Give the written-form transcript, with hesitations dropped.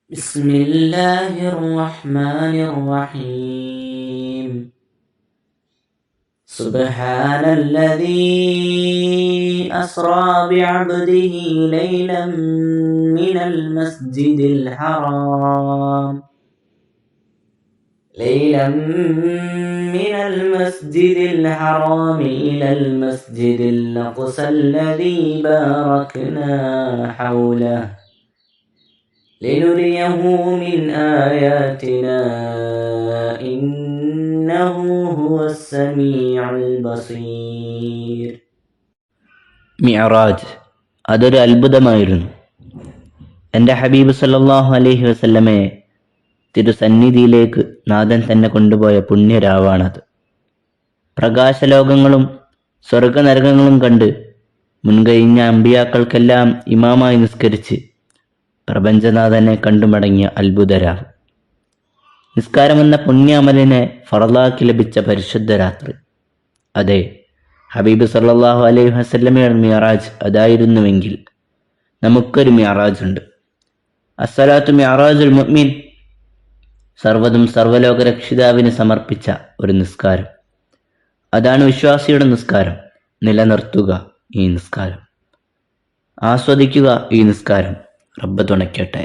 بسم الله الرحمن الرحيم سبحان الذي أسرى بعبده ليلا من المسجد الحرام إلى المسجد الأقصى الذي باركنا حوله لنريه من آياتنا إنه هو السميع البصير. മിഅ്റാജ് അതൊരു അത്ഭുതമായിരുന്നു. എൻ്റെ ഹബീബ് സല്ലല്ലാഹു അലൈഹി വസല്ലമയെ തിരുസന്നിധിയിലേക്ക് നാഥൻ തന്നെ കൊണ്ടുപോയ പുണ്യരാവാണത്. പ്രകാശലോകങ്ങളും സ്വർഗനരകങ്ങളും കണ്ട് മുൻകഴിഞ്ഞ അമ്പിയാക്കൾക്കെല്ലാം ഇമാമായി നിസ്കരിച്ച് പ്രപഞ്ചനാഥനെ കണ്ടുമടങ്ങിയ അത്ഭുതരാവ്. നിസ്കാരമെന്ന പുണ്യാമലിനെ ഫറലാക്കി ലഭിച്ച പരിശുദ്ധ രാത്രി. അതെ, ഹബീബ് സല്ലല്ലാഹു അലൈഹി വസല്ലമയുടെ മിഅ്റാജ് അതായിരുന്നുവെങ്കിൽ നമുക്കൊരു മിഅ്റാജ് ഉണ്ട്. അസ്സലാത്തു മിഅ്റാജുൽ മുഅ്മിൻ, സർവ്വതും സർവ്വലോക രക്ഷിതാവിന് സമർപ്പിച്ച ഒരു നിസ്കാരം. അതാണ് വിശ്വാസിയുടെ നിസ്കാരം. നിലനിർത്തുക ഈ നിസ്കാരം, ആസ്വദിക്കുക ഈ നിസ്കാരം. റബ്ബ് തുണയ്ക്കട്ടെ.